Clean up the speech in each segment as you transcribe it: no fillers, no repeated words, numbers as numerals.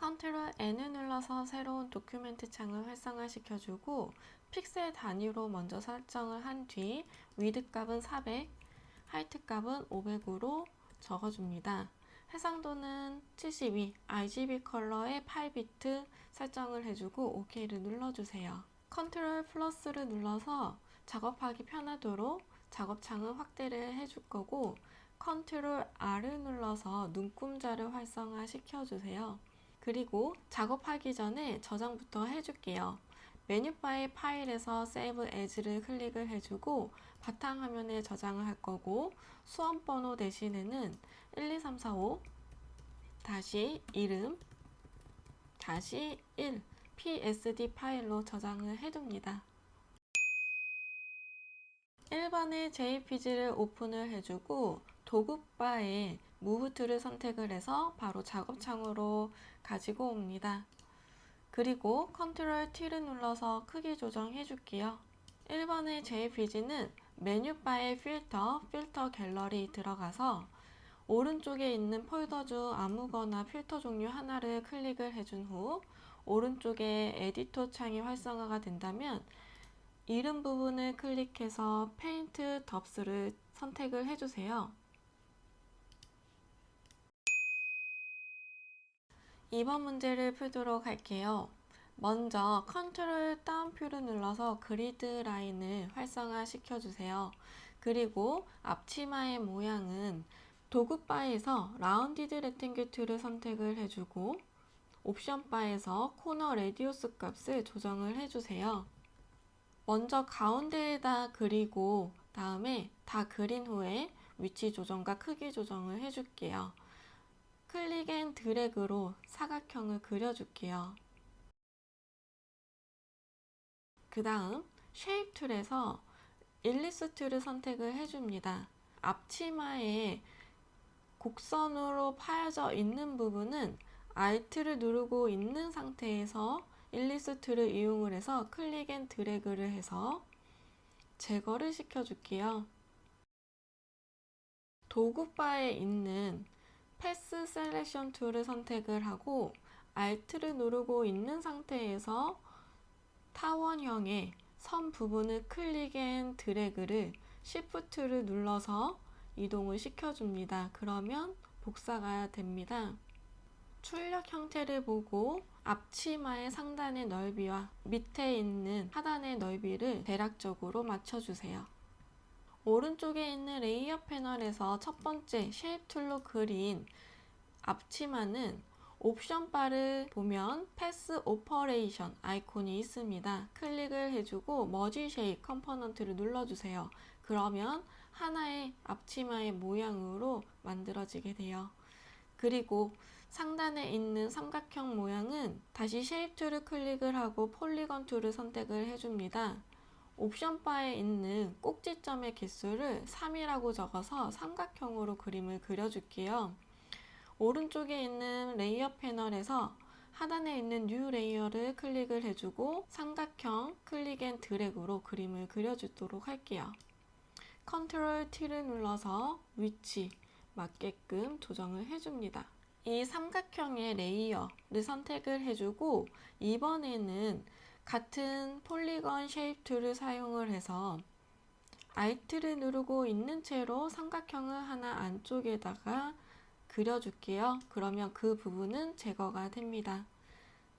컨트롤 N을 눌러서 새로운 도큐멘트 창을 활성화시켜주고 픽셀 단위로 먼저 설정을 한 뒤 위드 값은 400, 하이트 값은 500으로 적어줍니다. 해상도는 72, RGB 컬러의 8비트 설정을 해주고 OK를 눌러주세요. 컨트롤 플러스를 눌러서 작업하기 편하도록 작업창을 확대를 해줄 거고 컨트롤 R을 눌러서 눈금자를 활성화 시켜주세요. 그리고 작업하기 전에 저장부터 해줄게요. 메뉴바의 파일에서 Save As를 클릭을 해주고 바탕화면에 저장을 할 거고 수험번호 대신에는 12345 다시 이름 다시 1 PSD 파일로 저장을 해둡니다. 1번의 JPG를 오픈을 해주고 도구바에 Move 툴을 선택을 해서 바로 작업창으로 가지고 옵니다. 그리고 컨트롤 T를 눌러서 크기 조정해 줄게요. 1번의 JPG는 메뉴바의 필터 갤러리 들어가서 오른쪽에 있는 폴더 중 아무거나 필터 종류 하나를 클릭을 해준 후 오른쪽에 에디터 창이 활성화가 된다면 이름 부분을 클릭해서 페인트 덥스를 선택을 해주세요. 2번 문제를 풀도록 할게요. 먼저 컨트롤 다운표를 눌러서 그리드 라인을 활성화 시켜주세요. 그리고 앞치마의 모양은 도구바에서 라운디드 레ಕ್탱글 툴을 선택을 해주고 옵션 바에서 코너 레디우스 값을 조정을 해주세요. 먼저 가운데에다 그리고 다음에 다 그린 후에 위치 조정과 크기 조정을 해줄게요. 클릭 앤 드래그로 사각형을 그려줄게요. 그 다음 쉐입 툴에서 일리스 툴을 선택을 해줍니다. 앞치마에 곡선으로 파여져 있는 부분은 Alt를 누르고 있는 상태에서 일리스 툴을 이용을 해서 클릭 앤 드래그를 해서 제거를 시켜줄게요. 도구바에 있는 패스 셀렉션 툴을 선택을 하고 Alt를 누르고 있는 상태에서 타원형의 선 부분을 클릭 앤 드래그를 Shift를 눌러서 이동을 시켜줍니다. 그러면 복사가 됩니다. 출력 형태를 보고 앞치마의 상단의 넓이와 밑에 있는 하단의 넓이를 대략적으로 맞춰주세요. 오른쪽에 있는 레이어 패널에서 첫 번째 쉐입 툴로 그린 앞치마는 옵션 바를 보면 패스 오퍼레이션 아이콘이 있습니다. 클릭을 해주고 머지 쉐입 컴포넌트를 눌러주세요. 그러면 하나의 앞치마의 모양으로 만들어지게 돼요. 그리고 상단에 있는 삼각형 모양은 다시 쉐입 툴을 클릭을 하고 폴리건 툴을 선택을 해줍니다. 옵션 바에 있는 꼭지점의 개수를 3이라고 적어서 삼각형으로 그림을 그려줄게요. 오른쪽에 있는 레이어 패널에서 하단에 있는 뉴 레이어를 클릭을 해주고 삼각형 클릭 앤 드래그로 그림을 그려주도록 할게요. 컨트롤 T를 눌러서 위치 맞게끔 조정을 해줍니다. 이 삼각형의 레이어를 선택을 해주고 이번에는 같은 폴리건 쉐입 툴을 사용을 해서 Alt를 누르고 있는 채로 삼각형을 하나 안쪽에다가 그려줄게요. 그러면 그 부분은 제거가 됩니다.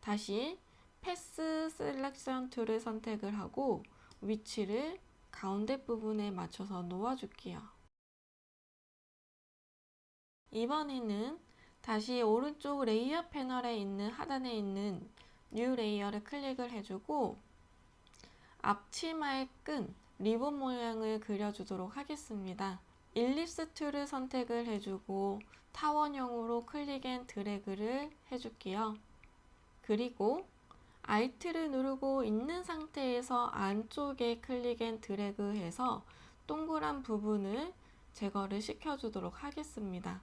다시 패스 셀렉션 툴을 선택을 하고 위치를 가운데 부분에 맞춰서 놓아줄게요. 이번에는 다시 오른쪽 레이어 패널에 있는 하단에 있는 뉴 레이어를 클릭을 해주고 앞치마의 끈, 리본 모양을 그려주도록 하겠습니다. 일립스 툴을 선택을 해주고 타원형으로 클릭 앤 드래그를 해줄게요. 그리고 Alt를 누르고 있는 상태에서 안쪽에 클릭 앤 드래그 해서 동그란 부분을 제거를 시켜주도록 하겠습니다.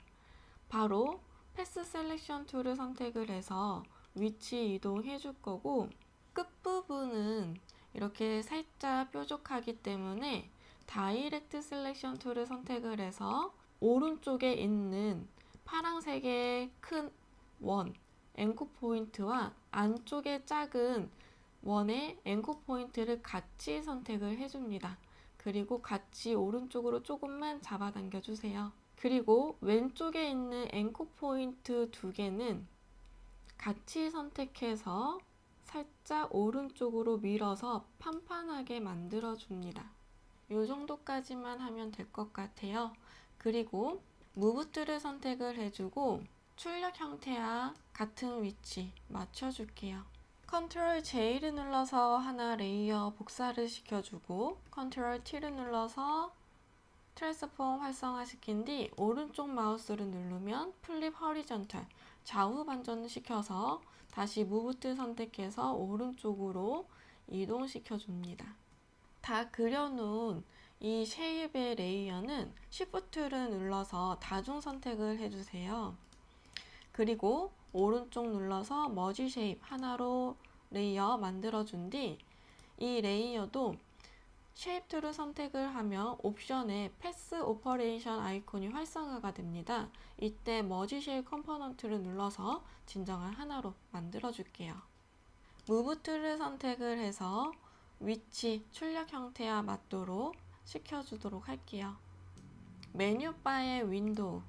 바로 패스 셀렉션 툴을 선택을 해서 위치 이동해 줄 거고 끝부분은 이렇게 살짝 뾰족하기 때문에 다이렉트 셀렉션 툴을 선택을 해서 오른쪽에 있는 파란색의 큰 원 앵코 포인트와 안쪽에 작은 원의 앵코 포인트를 같이 선택을 해줍니다. 그리고 같이 오른쪽으로 조금만 잡아당겨 주세요. 그리고 왼쪽에 있는 앵코 포인트 두 개는 같이 선택해서 살짝 오른쪽으로 밀어서 판판하게 만들어 줍니다. 이 정도까지만 하면 될 것 같아요. 그리고 무브 툴을 선택을 해주고 출력 형태와 같은 위치 맞춰줄게요. 컨트롤 J를 눌러서 하나 레이어 복사를 시켜주고 컨트롤 T를 눌러서 트랜스폼 활성화시킨 뒤 오른쪽 마우스를 누르면 플립 허리전탈 좌우 반전을 시켜서 다시 무브 툴 선택해서 오른쪽으로 이동시켜 줍니다. 다 그려놓은 이 쉐입의 레이어는 Shift를 눌러서 다중 선택을 해주세요. 그리고 오른쪽 눌러서 머지 쉐입 하나로 레이어 만들어준 뒤 이 레이어도 쉐입 툴을 선택을 하면 옵션에 패스 오퍼레이션 아이콘이 활성화가 됩니다. 이때 머지 쉐입 컴포넌트를 눌러서 진정한 하나로 만들어 줄게요. 무브 툴을 선택을 해서 위치, 출력 형태와 맞도록 시켜주도록 할게요. 메뉴바의 윈도우,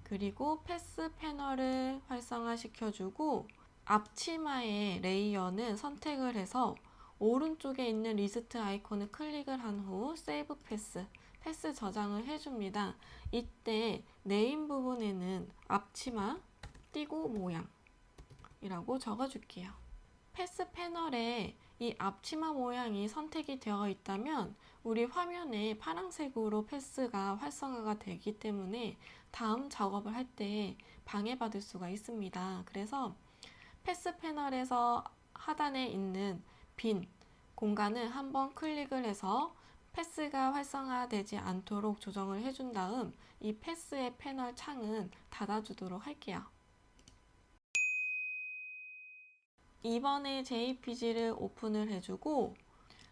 그리고 패스 패널을 활성화 시켜주고 앞치마의 레이어는 선택을 해서 오른쪽에 있는 리스트 아이콘을 클릭을 한 후 세이브 패스 저장을 해줍니다. 이때 네임 부분에는 앞치마 띠고 모양이라고 적어줄게요. 패스 패널에 이 앞치마 모양이 선택이 되어 있다면 우리 화면에 파란색으로 패스가 활성화가 되기 때문에 다음 작업을 할 때 방해받을 수가 있습니다. 그래서 패스 패널에서 하단에 있는 빈 공간을 한번 클릭을 해서 패스가 활성화되지 않도록 조정을 해준 다음 이 패스의 패널 창은 닫아주도록 할게요. 이번에 JPG를 오픈을 해주고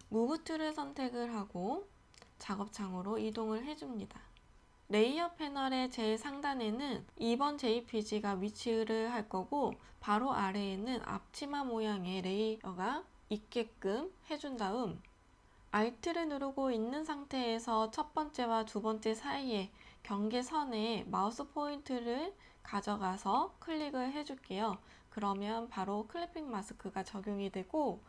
무브 툴을 선택을 하고 작업창으로 이동을 해줍니다. 레이어 패널의 제일 상단에는 2번 JPG가 위치를 할 거고 바로 아래에는 앞치마 모양의 레이어가 있게끔 해준 다음 Alt를 누르고 있는 상태에서 첫 번째와 두 번째 사이에 경계선에 마우스 포인트를 가져가서 클릭을 해줄게요. 그러면 바로 클리핑 마스크가 적용이 되고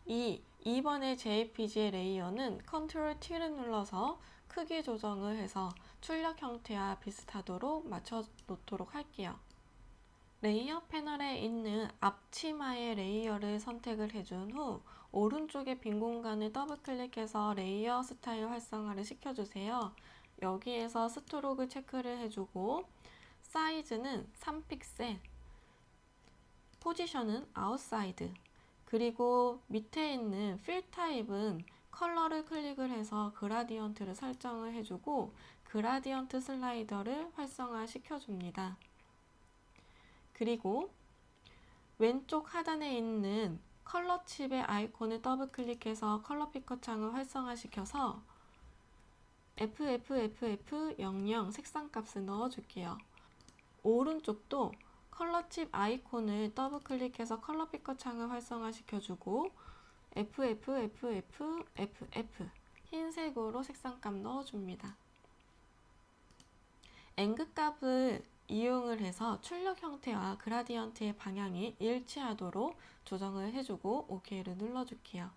이 2번의 JPG의 레이어는 컨트롤 T를 눌러서 크기 조정을 해서 출력 형태와 비슷하도록 맞춰 놓도록 할게요. 레이어 패널에 있는 앞치마의 레이어를 선택을 해준 후 오른쪽에 빈 공간을 더블 클릭해서 레이어 스타일 활성화를 시켜주세요. 여기에서 스트로크 체크를 해주고 사이즈는 3픽셀, 포지션은 아웃사이드, 그리고 밑에 있는 필 타입은 컬러를 클릭을 해서 그라디언트를 설정을 해주고 그라디언트 슬라이더를 활성화 시켜줍니다. 그리고 왼쪽 하단에 있는 컬러 칩의 아이콘을 더블 클릭해서 컬러 피커 창을 활성화시켜서 FFFF00 색상 값을 넣어줄게요. 오른쪽도 컬러 칩 아이콘을 더블 클릭해서 컬러 피커 창을 활성화시켜주고 FFFFFF 흰색으로 색상값 넣어줍니다. 앵글 값을 이용을 해서 출력 형태와 그라디언트의 방향이 일치하도록 조정을 해주고 OK를 눌러줄게요.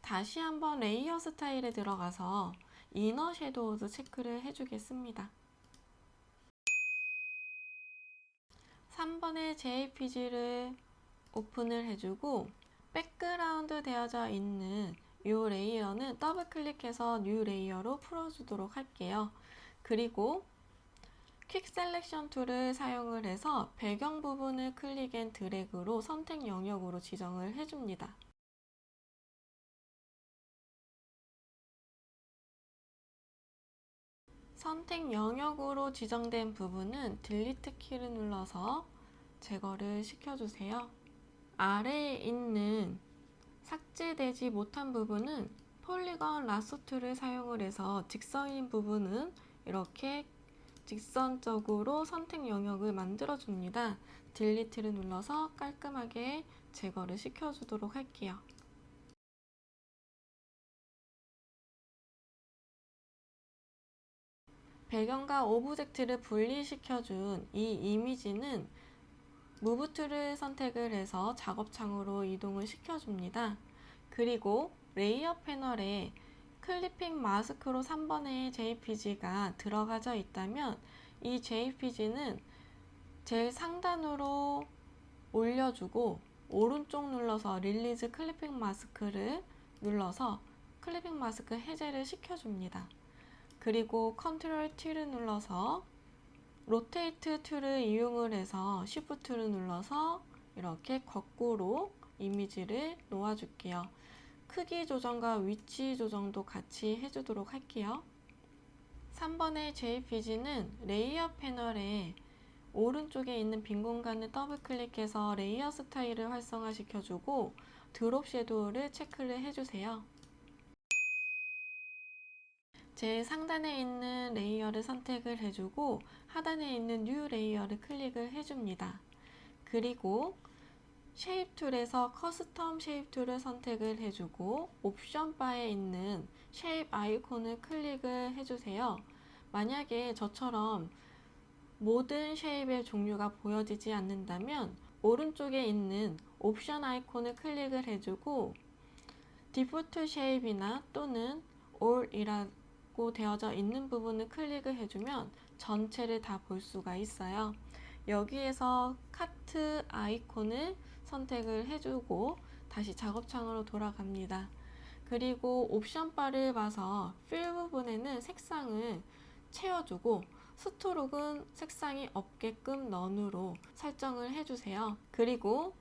다시 한번 레이어 스타일에 들어가서 이너 섀도우도 체크를 해주겠습니다. 3번의 JPG를 오픈을 해주고 백그라운드 되어져 있는 이 레이어는 더블 클릭해서 뉴 레이어로 풀어주도록 할게요. 그리고 퀵 셀렉션 툴을 사용을 해서 배경 부분을 클릭 앤 드래그로 선택 영역으로 지정을 해줍니다. 선택 영역으로 지정된 부분은 딜리트 키를 눌러서 제거를 시켜주세요. 아래에 있는 삭제되지 못한 부분은 폴리건 라소 툴을 사용을 해서 직선인 부분은 이렇게 직선적으로 선택 영역을 만들어줍니다. 딜리트를 눌러서 깔끔하게 제거를 시켜주도록 할게요. 배경과 오브젝트를 분리시켜준 이 이미지는 무브 툴을 선택을 해서 작업창으로 이동을 시켜줍니다. 그리고 레이어 패널에 클리핑 마스크로 3번의 JPG가 들어가져 있다면 이 JPG는 제일 상단으로 올려주고 오른쪽 눌러서 릴리즈 클리핑 마스크를 눌러서 클리핑 마스크 해제를 시켜줍니다. 그리고 컨트롤 T를 눌러서 로테이트 툴을 이용을 해서 Shift를 눌러서 이렇게 거꾸로 이미지를 놓아줄게요. 크기 조정과 위치 조정도 같이 해주도록 할게요. 3번의 JPG는 레이어 패널에 오른쪽에 있는 빈 공간을 더블 클릭해서 레이어 스타일을 활성화시켜주고 드롭 섀도우를 체크를 해주세요. 제일 상단에 있는 레이어를 선택을 해주고 하단에 있는 뉴 레이어를 클릭을 해줍니다. 그리고 쉐입 툴에서 커스텀 쉐입 툴을 선택을 해주고 옵션 바에 있는 쉐입 아이콘을 클릭을 해주세요. 만약에 저처럼 모든 쉐입의 종류가 보여지지 않는다면 오른쪽에 있는 옵션 아이콘을 클릭을 해주고 디폴트 쉐입이나 또는 올이라고 되어져 있는 부분을 클릭을 해주면 전체를 다 볼 수가 있어요. 여기에서 카트 아이콘을 선택을 해주고 다시 작업창으로 돌아갑니다. 그리고 옵션 바를 봐서 필 부분에는 색상을 채워주고 스트로크는 색상이 없게끔 넌으로 설정을 해주세요. 그리고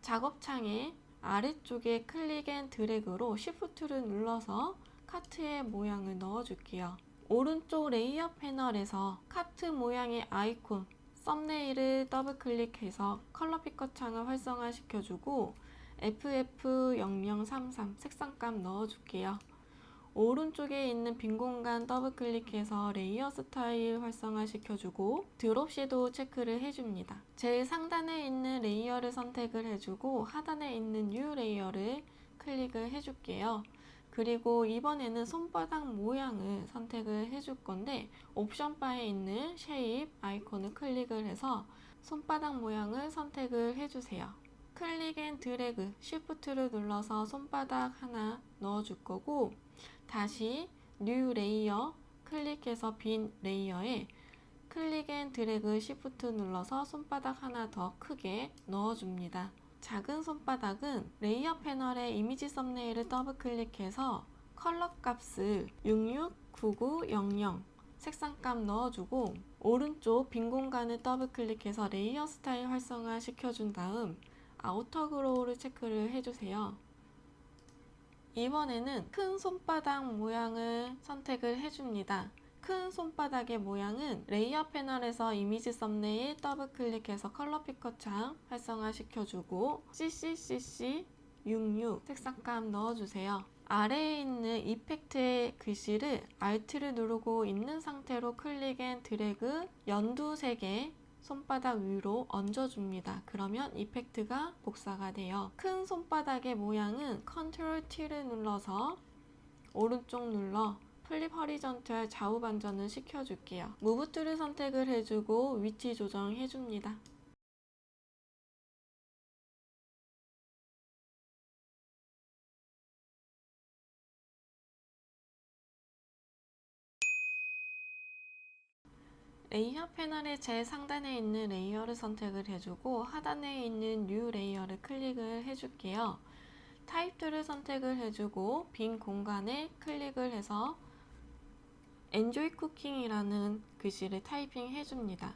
작업창의 아래쪽에 클릭 앤 드래그로 Shift를 눌러서 카트의 모양을 넣어줄게요. 오른쪽 레이어 패널에서 카트 모양의 아이콘 썸네일을 더블 클릭해서 컬러 피커 창을 활성화시켜주고 FF0033 색상감 넣어줄게요. 오른쪽에 있는 빈 공간 더블 클릭해서 레이어 스타일 활성화시켜주고 드롭 섀도우 체크를 해줍니다. 제일 상단에 있는 레이어를 선택을 해주고 하단에 있는 뉴 레이어를 클릭을 해줄게요. 그리고 이번에는 손바닥 모양을 선택을 해줄 건데 옵션 바에 있는 쉐입 아이콘을 클릭을 해서 손바닥 모양을 선택을 해주세요. 클릭 앤 드래그 Shift를 눌러서 손바닥 하나 넣어줄 거고 다시 뉴 레이어 클릭해서 빈 레이어에 클릭 앤 드래그 Shift 눌러서 손바닥 하나 더 크게 넣어줍니다. 작은 손바닥은 레이어 패널의 이미지 썸네일을 더블 클릭해서 컬러 값을 669900 색상감 넣어주고 오른쪽 빈 공간을 더블 클릭해서 레이어 스타일 활성화 시켜준 다음 아우터 그로우를 체크를 해주세요. 이번에는 큰 손바닥 모양을 선택을 해줍니다. 큰 손바닥의 모양은 레이어 패널에서 이미지 썸네일 더블 클릭해서 컬러 피커 창 활성화 시켜주고 CCCC66 색상감 넣어주세요. 아래에 있는 이펙트의 글씨를 Alt를 누르고 있는 상태로 클릭 앤 드래그 연두색의 손바닥 위로 얹어줍니다. 그러면 이펙트가 복사가 돼요. 큰 손바닥의 모양은 컨트롤 T를 눌러서 오른쪽 눌러 플립 허리전탈 좌우 반전을 시켜줄게요. 무브 툴을 선택을 해주고 위치 조정해줍니다. 레이어 패널의 제일 상단에 있는 레이어를 선택을 해주고 하단에 있는 뉴 레이어를 클릭을 해줄게요. 타입 툴을 선택을 해주고 빈 공간에 클릭을 해서 Enjoy Cooking이라는 글씨를 타이핑 해줍니다.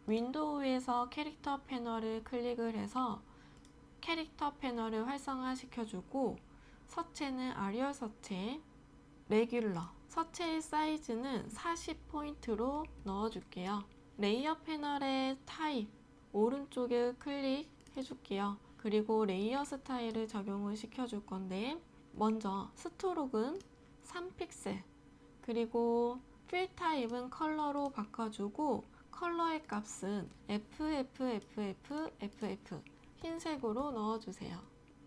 윈도우에서 캐릭터 패널을 클릭을 해서 캐릭터 패널을 활성화 시켜주고 서체는 아리얼 서체, 레귤러, 서체의 사이즈는 40포인트로 넣어줄게요. 레이어 패널의 타입 오른쪽에 클릭해줄게요. 그리고 레이어 스타일을 적용을 시켜줄 건데 먼저 스트로크는 3픽셀 그리고 필 타입은 컬러로 바꿔주고 컬러의 값은 FFFFFF 흰색으로 넣어주세요.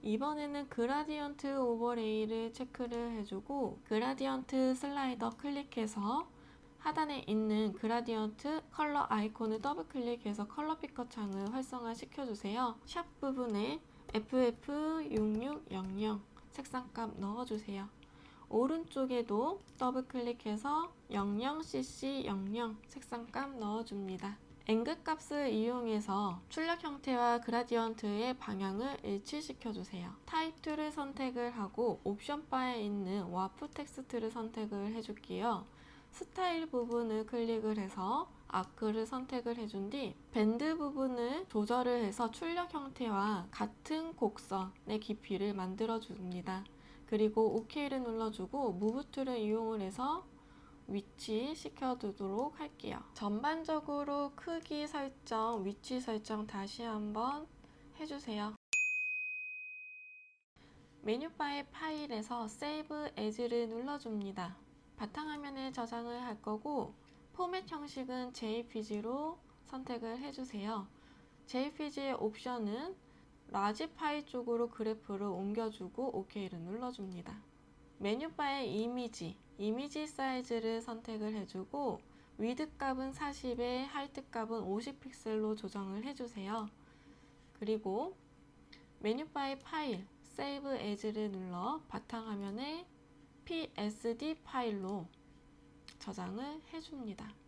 이번에는 그라디언트 오버레이를 체크를 해주고 그라디언트 슬라이더 클릭해서 하단에 있는 그라디언트 컬러 아이콘을 더블 클릭해서 컬러 피커 창을 활성화 시켜주세요. 샵 부분에 FF6600 색상값 넣어주세요. 오른쪽에도 더블 클릭해서 00cc00 색상값 넣어줍니다. 앵글 값을 이용해서 출력 형태와 그라디언트의 방향을 일치시켜주세요. 타입 툴을 선택을 하고 옵션 바에 있는 와프 텍스트를 선택을 해줄게요. 스타일 부분을 클릭을 해서 아크를 선택을 해준 뒤 밴드 부분을 조절을 해서 출력 형태와 같은 곡선의 깊이를 만들어 줍니다. 그리고 OK를 눌러주고 무브 툴을 이용을 해서 위치 시켜두도록 할게요. 전반적으로 크기 설정, 위치 설정 다시 한번 해주세요. 메뉴바의 파일에서 Save As를 눌러줍니다. 바탕화면에 저장을 할 거고 포맷 형식은 JPG로 선택을 해주세요. JPG의 옵션은 라지 파일 쪽으로 그래프를 옮겨주고 OK를 눌러줍니다. 메뉴바의 이미지 사이즈를 선택을 해주고 위드 값은 40에 하이트 값은 50픽셀로 조정을 해주세요. 그리고 메뉴바의 파일 Save As를 눌러 바탕화면에 PSD 파일로 저장을 해줍니다.